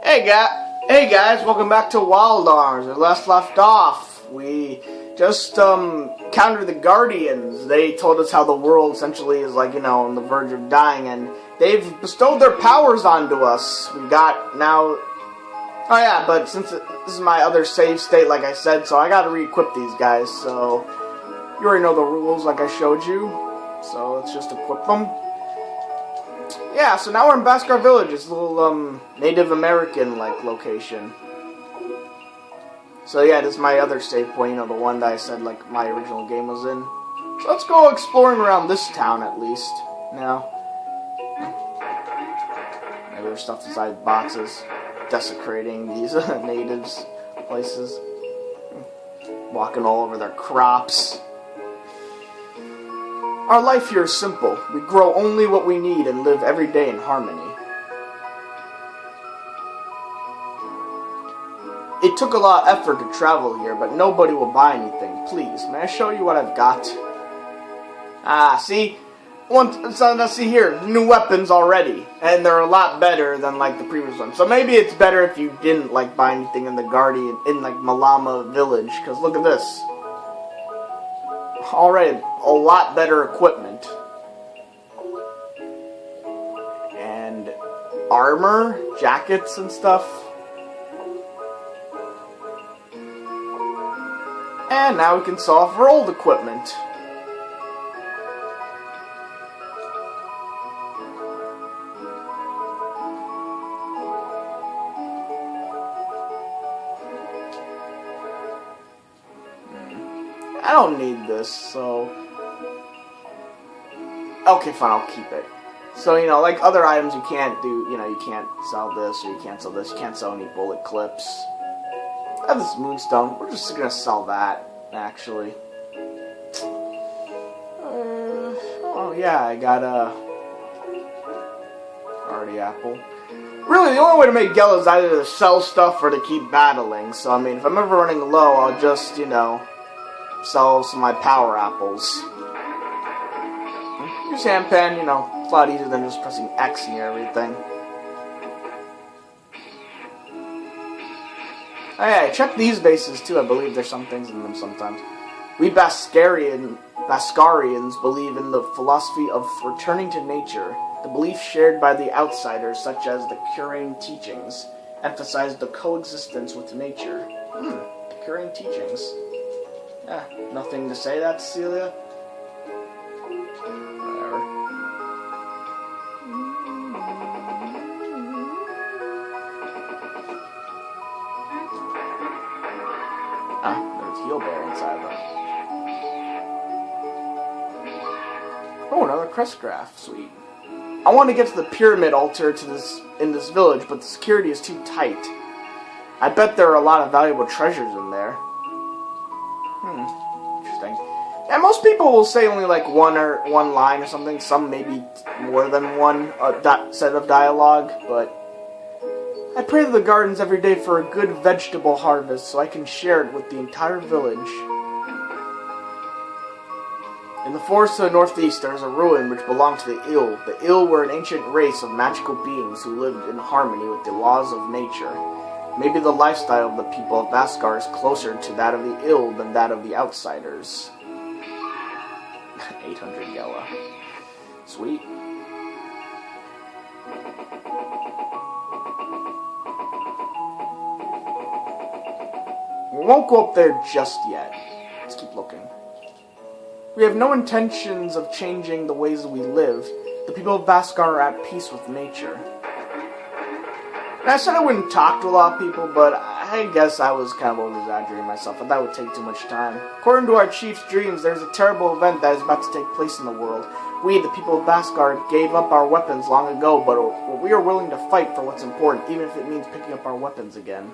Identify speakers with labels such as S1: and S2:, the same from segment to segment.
S1: Hey guys, welcome back to Wild Arms. We left off. We just countered the Guardians. They told us how the world essentially is like, on the verge of dying, and they've bestowed their powers onto us. We got now. Oh yeah, but since this is my other save state, like I said, so I gotta re-equip these guys. So you already know the rules, like I showed you. So let's just equip them. Yeah, so now we're in Baskar Village. It's a little, Native American-like location. So yeah, this is my other save point, the one that I said, like, my original game was in. So let's go exploring around this town, at least. Now. Maybe there's stuff inside boxes. Desecrating these natives' places. Walking all over their crops. Our life here is simple. We grow only what we need and live every day in harmony. It took a lot of effort to travel here, but nobody will buy anything. Please, may I show you what I've got? See? Let's see here. New weapons already. And they're a lot better than, like, the previous ones. So maybe it's better if you didn't, like, buy anything in the Guardian, in, like, Malama Village. Because look at this. Already, a lot better equipment. And armor, jackets and stuff. And now we can sell off our old equipment. I don't need this, so... Okay, fine, I'll keep it. So, like other items you can't do, you can't sell this, or you can't sell this, you can't sell any bullet clips. I have this moonstone, we're just gonna sell that, actually. Oh yeah, I got a... Already apple. Really, the only way to make Gel is either to sell stuff or to keep battling, so I mean, if I'm ever running low, I'll just, sell some of my power apples. Use handpan, it's a lot easier than just pressing X near everything. Oh yeah, check these bases too. I believe there's some things in them sometimes. We Baskarians believe in the philosophy of returning to nature. The belief shared by the outsiders, such as the Curing teachings, emphasize the coexistence with nature. The Curing teachings. Yeah, nothing to say that, Cecilia? Whatever. There's Heal Bear inside them. Oh, another crest graph. Sweet. I want to get to the pyramid altar in this village, but the security is too tight. I bet there are a lot of valuable treasures in there. Interesting. Yeah, most people will say only like one line or something. Some maybe more than one set of dialogue, but I pray to the gardens every day for a good vegetable harvest so I can share it with the entire village. In the forest to the northeast, there is a ruin which belonged to the Ill. The Ill were an ancient race of magical beings who lived in harmony with the laws of nature. Maybe the lifestyle of the people of Baskar is closer to that of the Ill than that of the outsiders. 800 Gela. Sweet. We won't go up there just yet. Let's keep looking. We have no intentions of changing the ways we live. The people of Baskar are at peace with nature. And I said I wouldn't talk to a lot of people, but I guess I was kind of over-exaggerating myself. I thought it would take too much time. According to our chief's dreams, there's a terrible event that is about to take place in the world. We, the people of Baskar, gave up our weapons long ago, but we are willing to fight for what's important, even if it means picking up our weapons again.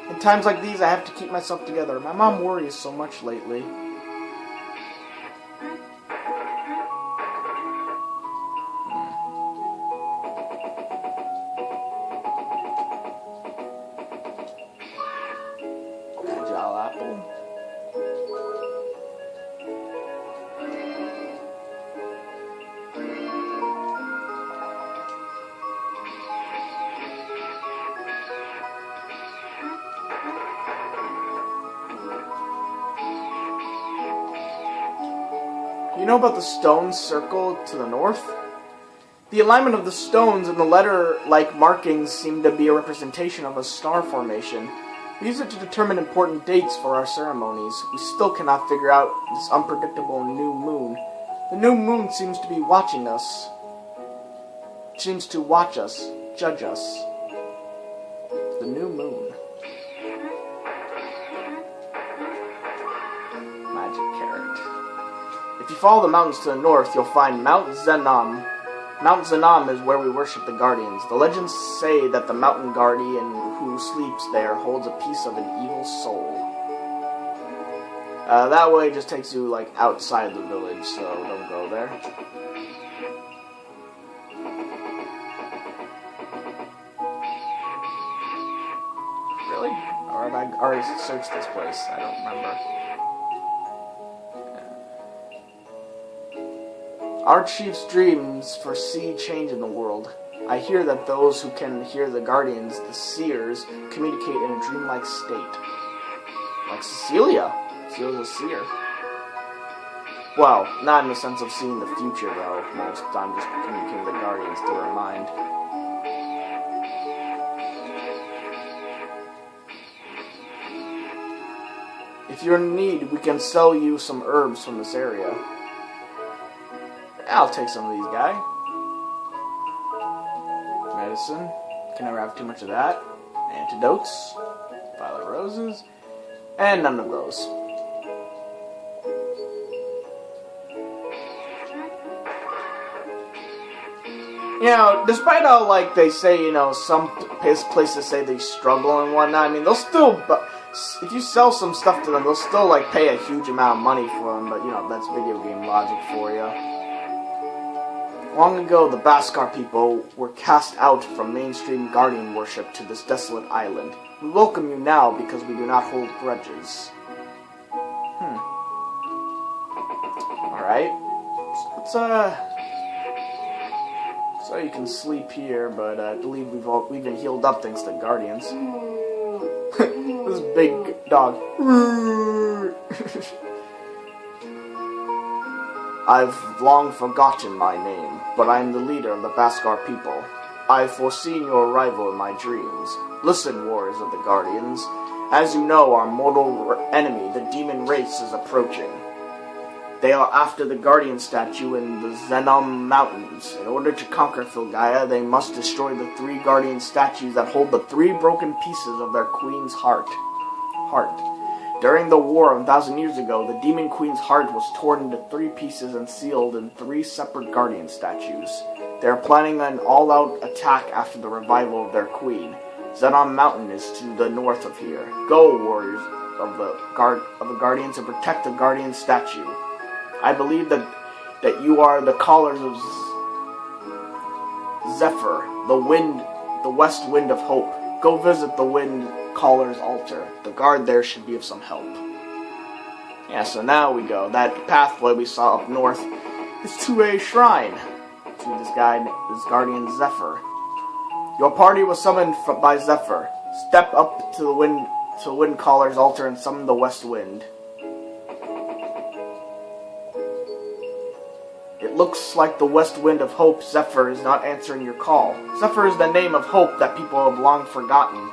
S1: In times like these, I have to keep myself together. My mom worries so much lately. know about the stone circle to the north? The alignment of the stones and the letter-like markings seem to be a representation of a star formation. We use it to determine important dates for our ceremonies. We still cannot figure out this unpredictable new moon. The new moon seems to be watching us. It seems to watch us, judge us. The new moon. Magic carrot. If you follow the mountains to the north, you'll find Mount Zenom. Mount Zenom is where we worship the guardians. The legends say that the mountain guardian who sleeps there holds a piece of an evil soul. That way just takes you, like, outside the village, so don't go there. Really? Or have I already searched this place? I don't remember. Our chief's dreams foresee change in the world. I hear that those who can hear the guardians, the seers, communicate in a dreamlike state. Like Cecilia. Cecilia's a seer. Well, not in the sense of seeing the future, though. Most of the time, just communicating with the guardians through her mind. If you're in need, we can sell you some herbs from this area. I'll take some of these, guy. Medicine. Can never have too much of that. Antidotes. Violet roses. And none of those. You know, despite how, like, they say, you know, some places say they struggle and whatnot, I mean, they'll still, if you sell some stuff to them, they'll still, like, pay a huge amount of money for them, but, you know, that's video game logic for you. Long ago, the Baskar people were cast out from mainstream guardian worship to this desolate island. We welcome you now because we do not hold grudges. Alright. So you can sleep here, but I believe we've been healed up thanks to guardians. This big dog. I've long forgotten my name, but I am the leader of the Baskar people. I have foreseen your arrival in my dreams. Listen, warriors of the Guardians. As you know, our mortal enemy, the demon race, is approaching. They are after the Guardian statue in the Zenom Mountains. In order to conquer Filgaia, they must destroy the 3 Guardian statues that hold the 3 broken pieces of their queen's heart. During the war 1,000 years ago, the Demon Queen's heart was torn into 3 pieces and sealed in 3 separate Guardian statues. They are planning an all-out attack after the revival of their queen. Zenom Mountain is to the north of here. Go, warriors of the Guardians, and protect the Guardian statue. I believe that you are the callers of Zephyr, the west wind of hope. Go visit the wind caller's altar. The guard there should be of some help. Yeah, so now we go. That pathway we saw up north is to a shrine to this guardian Zephyr. Your party was summoned by Zephyr. Step up to the wind caller's altar and summon the west wind. It looks like the west wind of hope, Zephyr, is not answering your call. Zephyr is the name of hope that people have long forgotten.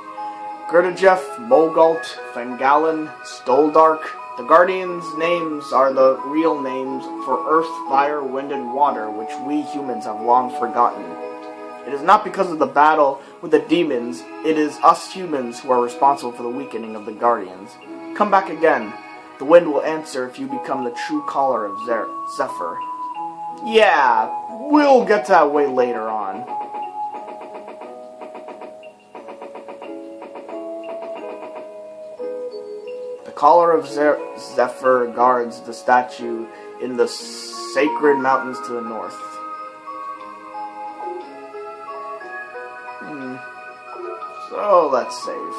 S1: Gerdajeff, Mogalt, Fengalan, Stoldark. The Guardians' names are the real names for earth, fire, wind, and water, which we humans have long forgotten. It is not because of the battle with the demons, it is us humans who are responsible for the weakening of the Guardians. Come back again. The wind will answer if you become the true caller of Zephyr. Yeah, we'll get to that way later on. The caller of Zephyr guards the statue in the sacred mountains to the north. So let's save.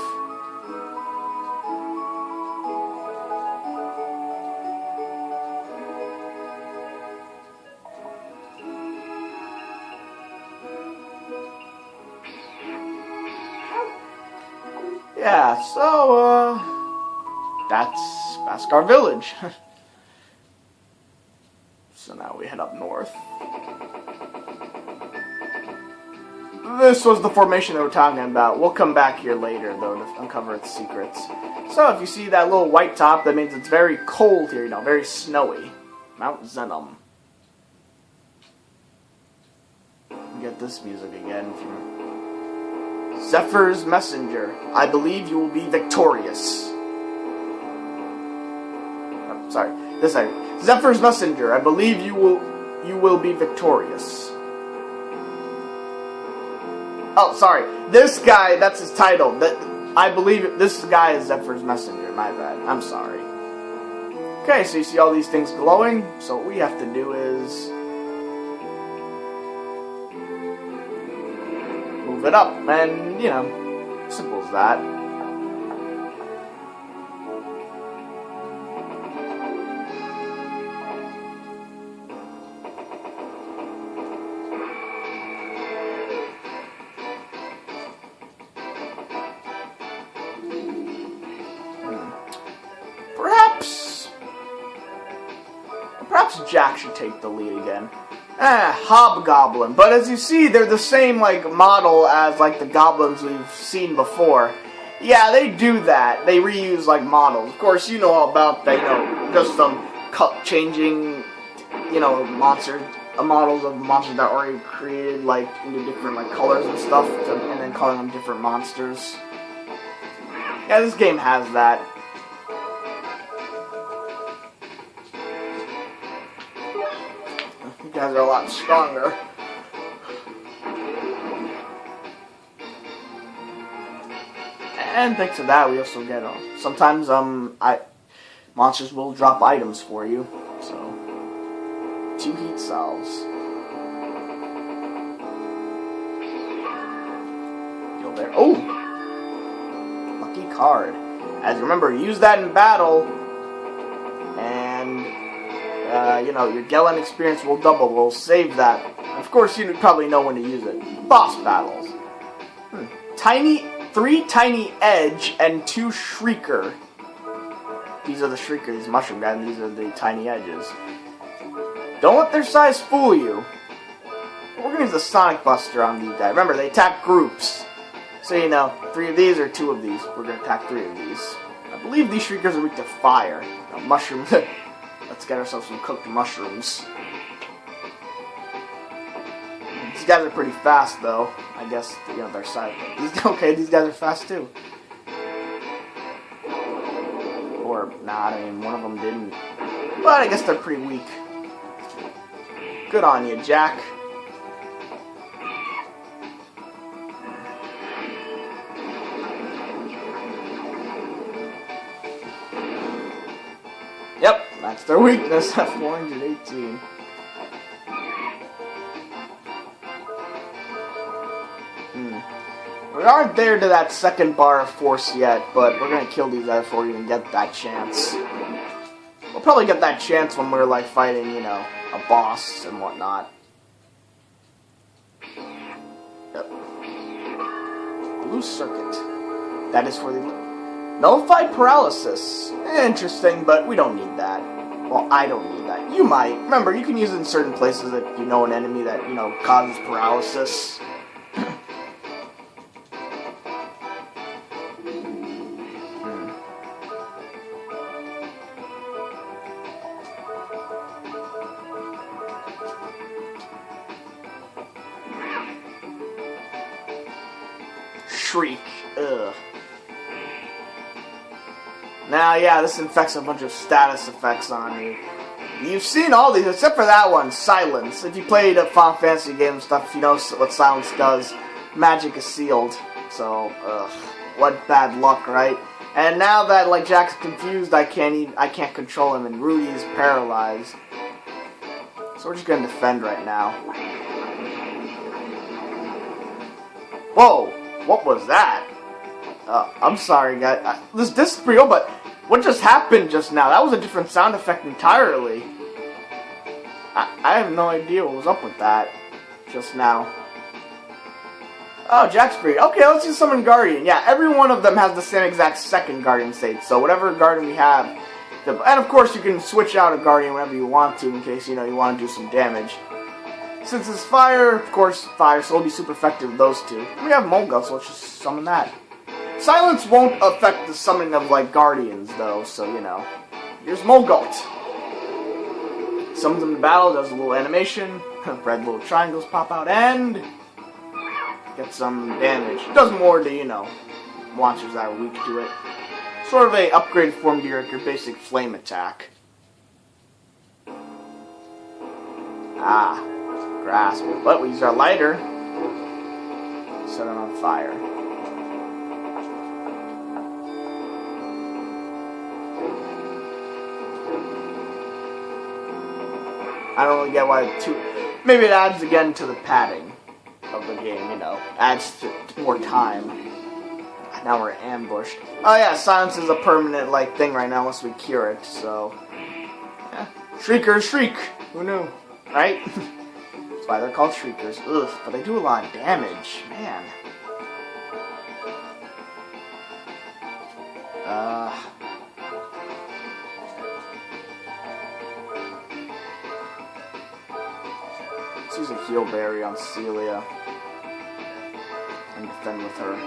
S1: Yeah, so, that's Baskar Village. So now we head up north. This was the formation that we're talking about. We'll come back here later, though, to uncover its secrets. So, if you see that little white top, that means it's very cold here, very snowy. Mount Zenom. Get this music again from Zephyr's Messenger. I believe you will be victorious. Oh, sorry, this side. Zephyr's Messenger. I believe you will be victorious. Oh, sorry. This guy, that's his title. I believe this guy is Zephyr's Messenger. My bad. I'm sorry. Okay, so you see all these things glowing. So what we have to do is move it up, and, simple as that. Perhaps Jack should take the lead again. Hobgoblin. But as you see, they're the same, model as, the goblins we've seen before. Yeah, they do that. They reuse, models. Of course, you know all about that, just changing, models of monsters that are already created, into different, colors and stuff, and then calling them different monsters. Yeah, this game has that. You guys are a lot stronger. And thanks to that, we also get sometimes monsters will drop items for you. So 2 heat salves. Go there. Oh, lucky card. As you remember, use that in battle, and your Gelen experience will double. We'll save that. Of course, you probably know when to use it. Boss battles. 3 tiny edge and 2 shrieker. These are the shriekers, these mushroom guys, and these are the tiny edges. Don't let their size fool you. We're gonna use the Sonic Buster on these guys. Remember, they attack groups. So 3 of these or 2 of these. We're gonna attack 3 of these. I believe these shriekers are weak to fire. Mushrooms. Let's get ourselves some cooked mushrooms. These guys are pretty fast, though. I guess, their side. These guys are fast, too. Or, not. One of them didn't. But I guess they're pretty weak. Good on you, Jack. Yep, that's their weakness at 418. We aren't there to that second bar of force yet, but we're gonna kill these guys before we even get that chance. We'll probably get that chance when we're fighting, a boss and whatnot. Yep. Blue circuit. That is for the nullified paralysis. Interesting, but we don't need that. Well, I don't need that. You might. Remember, you can use it in certain places that an enemy that, causes paralysis. Shriek. Ugh. Now, yeah, this infects a bunch of status effects on you. You've seen all these, except for that one, Silence. If you played a Final Fantasy game and stuff, you know what Silence does. Magic is sealed. So, ugh. What bad luck, right? And now that, Jack's confused, I can't control him, and Rudy's paralyzed. So we're just gonna defend right now. Whoa! What was that? I'm sorry, guys. This is pretty old, but what just happened just now? That was a different sound effect entirely. I have no idea what was up with that just now. Oh, Jack's free. Okay, let's use Summon Guardian. Yeah, every one of them has the same exact second Guardian state. So whatever Guardian we have, And of course, you can switch out a Guardian whenever you want to, in case, you know, you want to do some damage. Since it's fire, of course, fire, so it'll be super effective with those two. And we have Molgut, so let's just summon that. Silence won't affect the summoning of, like, Guardians, though, so, you know. Here's Molgut. Summons him to battle, does a little animation, red little triangles pop out, and get some damage. It does more to, you know, monsters that are weak to it. Sort of a upgraded form to your basic flame attack. Ah, grasp. But we use our lighter. Set it on fire. I don't really get why maybe it adds again to the padding of the game, you know. Adds to more time. Now we're ambushed. Oh yeah, silence is a permanent, like, thing right now unless we cure it, so... Yeah. Shriekers shriek! Who knew? Right? That's why they're called Shriekers. Ugh, but they do a lot of damage. Man. Let's use a heal berry on Celia. And defend with her.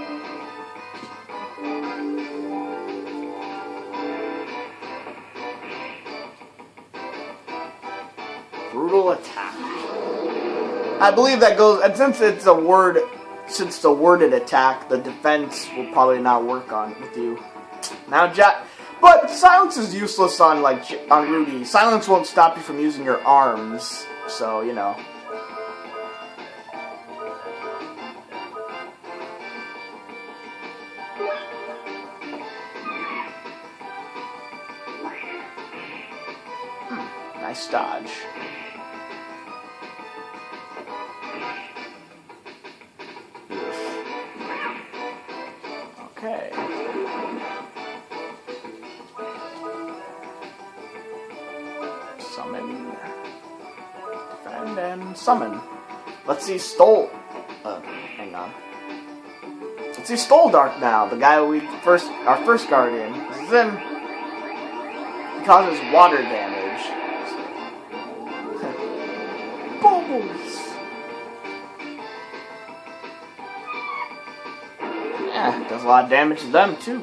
S1: Brutal attack. I believe that goes, and since it's a word, since it's a worded attack, the defense will probably not work on with you. Now, Jack, but silence is useless on, like, on Rudy. Silence won't stop you from using your arms, so, you know. Nice dodge. Okay. Summon. Defend and summon. Let's see hang on. Let's see Stoldark now, the guy our first Guardian. This is him. He causes water damage. Bubbles! Yeah, does a lot of damage to them too.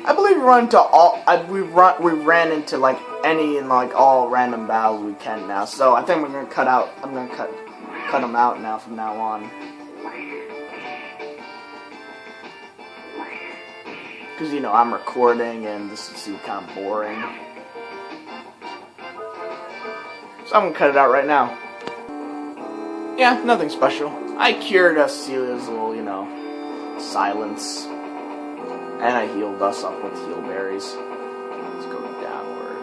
S1: I believe we run into we ran into like any and like all random battles we can now. So I think we're gonna I'm gonna cut them out now from now on. Because, you know, I'm recording and this is kind of boring. So I'm gonna cut it out right now. Yeah, nothing special. I cured Celia's little, you know, silence. And I healed us up with heal berries. Let's go downward.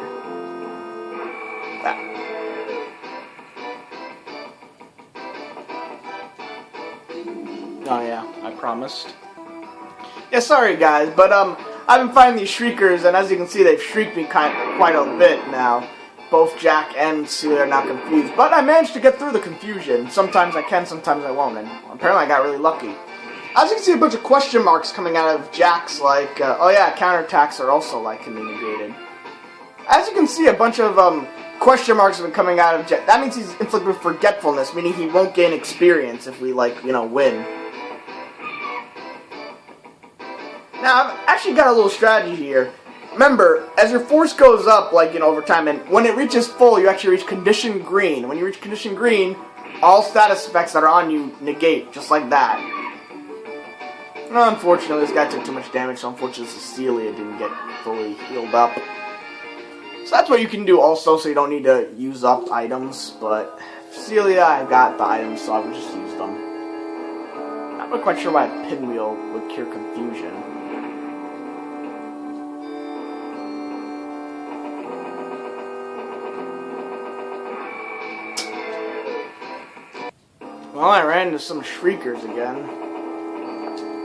S1: Oh yeah, I promised. Yeah, sorry guys, but I've been fighting these Shriekers, and as you can see, they've shrieked me quite a bit now. Both Jack and Celia are now confused, but I managed to get through the confusion. Sometimes I can, sometimes I won't, and apparently I got really lucky. As you can see, a bunch of question marks coming out of Jack's, like, oh yeah, counterattacks are also, like, can be negated. As you can see, a bunch of, question marks have been coming out of Jack. That means he's inflicted with forgetfulness, meaning he won't gain experience if we, like, you know, win. Now, I've actually got a little strategy here. Remember, as your force goes up, like, you know, over time, and when it reaches full, you actually reach condition green. When you reach condition green, all status effects that are on you negate, just like that. No, unfortunately, this guy took too much damage, so unfortunately Cecilia didn't get fully healed up. So that's what you can do also, so you don't need to use up items, but Cecilia, I got the items, so I would just use them. I'm not quite sure why a pinwheel would cure confusion. Well, I ran into some Shriekers again.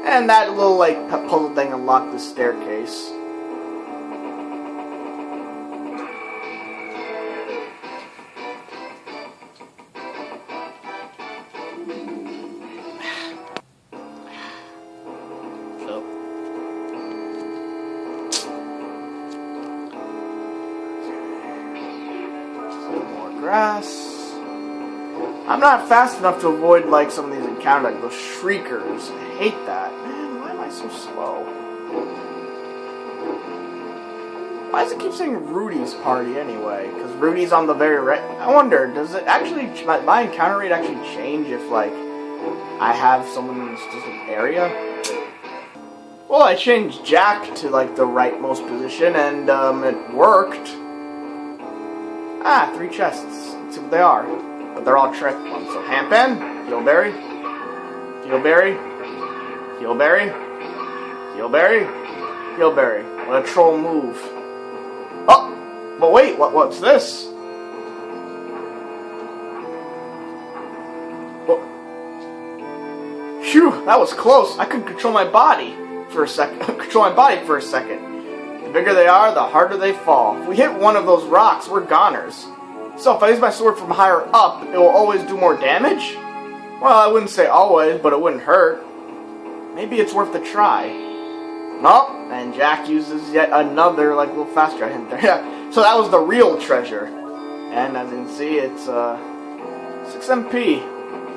S1: And that little, like, puzzle thing unlocked the staircase. Grass. I'm not fast enough to avoid like some of these encounters, like those shriekers. I hate that. Man, why am I so slow? Why does it keep saying Rudy's party anyway? Because Rudy's on the very right. I wonder, does it actually, my encounter rate actually change if like I have someone in a specific area? Well, I changed Jack to like the rightmost position and it worked. Ah, 3 chests. Let's see what they are. But they're all trick ones. So, Hampen, Heelberry, Heelberry, Heelberry, Heelberry, Heelberry. What a troll move. Oh! But wait, what's this? Oh. Phew, that was close. I couldn't control my body for a second. The bigger they are, the harder they fall. If we hit one of those rocks, we're goners. So if I use my sword from higher up, it will always do more damage? Well, I wouldn't say always, but it wouldn't hurt. Maybe it's worth a try. Nope, and Jack uses yet another, like, little fast draw hint there. Yeah, so that was the real treasure. And as you can see, it's 6 MP.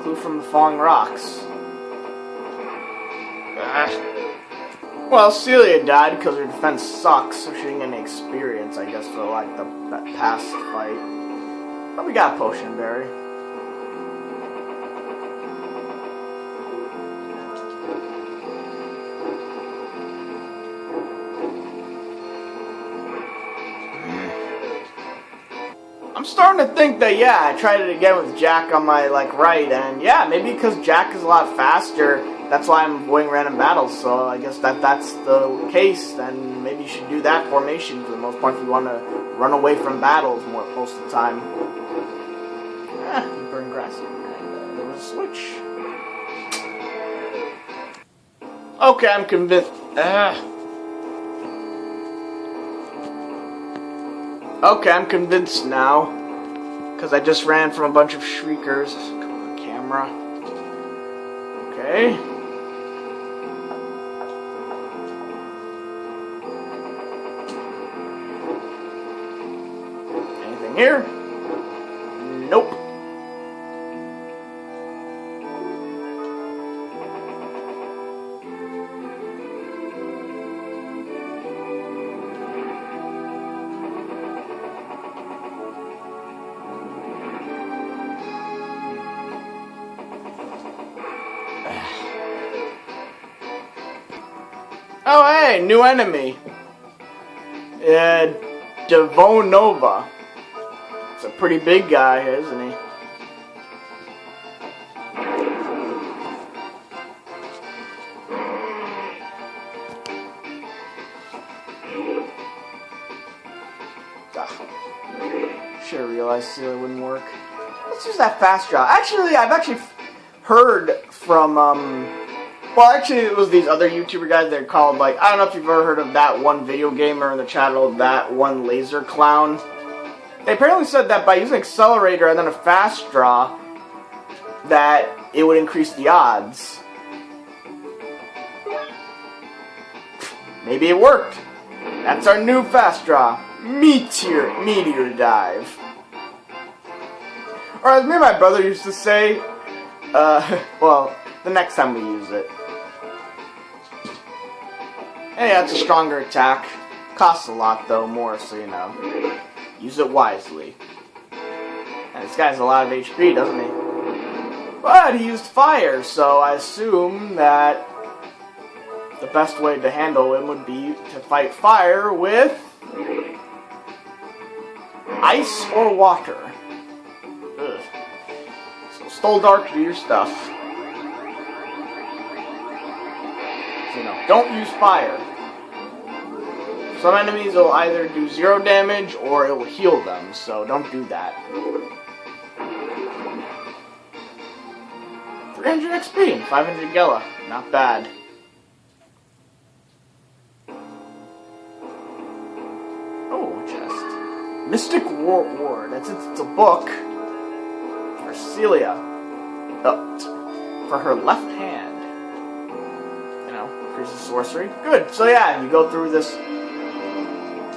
S1: Clue from the falling rocks. Well, Celia died because her defense sucks, so she didn't get any experience, I guess, for like that past fight. But we got Potion Berry. I'm starting to think that, yeah, I tried it again with Jack on my, like, right, and yeah, maybe because Jack is a lot faster, that's why I'm avoiding random battles, so I guess that's the case, then maybe you should do that formation for the most part if you want to run away from battles most of the time. You burn grass, and there was a switch. Okay, I'm convinced. Okay, I'm convinced now. Because I just ran from a bunch of shriekers. Come on, camera. Okay. Anything here? Nope. Oh, hey, new enemy. Devonova. It's a pretty big guy, isn't he? Should have realized Celia wouldn't work. Let's use that fast draw. Actually, I've actually heard from, well, actually, it was these other YouTuber guys. They're called, like, I don't know if you've ever heard of that one video gamer in the channel, that one laser clown. They apparently said that by using accelerator and then a fast draw, that it would increase the odds. Maybe it worked. That's our new fast draw. Meteor dive. Or as me and my brother used to say, well, the next time we use it. Hey, that's a stronger attack. Costs a lot though, more, so you know. Use it wisely. And this guy has a lot of HP, doesn't he? But he used fire, so I assume that the best way to handle him would be to fight fire with ice or water. Ugh. So Stoldark, do your stuff. So, you know, don't use fire. Some enemies will either do 0 damage or it will heal them, so don't do that. 300 XP and 500 Gela. Not bad. Mystic Ward. It's a book for Celia. For her left hand. You know, increases sorcery. Good. So yeah, you go through this.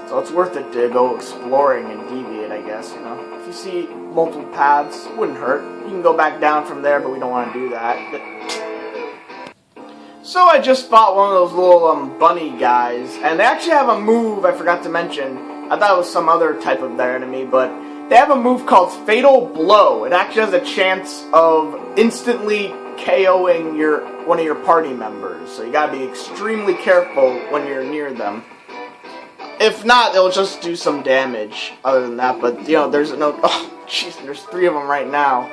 S1: So it's worth it to go exploring and deviate, I guess. You know, if you see multiple paths, it wouldn't hurt. You can go back down from there, but we don't want to do that. So I just fought one of those little bunny guys, and they actually have a move I forgot to mention. I thought it was some other type of their enemy, but they have a move called Fatal Blow. It actually has a chance of instantly KOing one of your party members. So you gotta be extremely careful when you're near them. If not, they'll just do some damage. Other than that, but you know, there's no. Oh, jeez, there's 3 of them right now.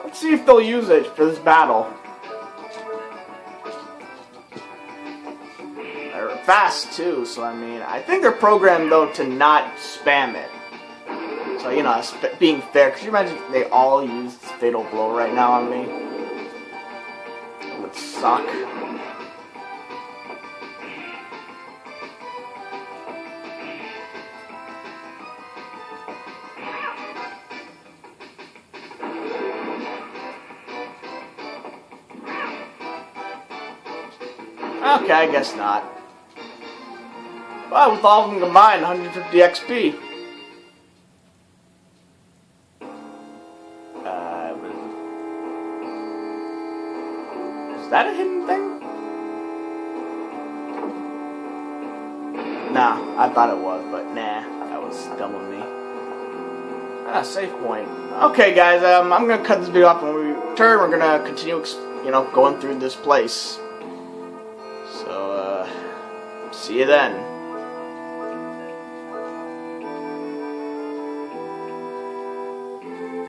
S1: Let's see if they'll use it for this battle. They're fast too, so I mean, I think they're programmed though to not spam it. So you know, being fair, could you imagine if they all used Fatal Blow right now on me? It would suck. Okay, I guess not. Well, with all of them combined, 150 XP. Is that a hidden thing? Nah, I thought it was, but nah, that was dumb of me. Save point. Okay, guys, I'm gonna cut this video off. When we return, we're gonna continue, you know, going through this place. So, see you then.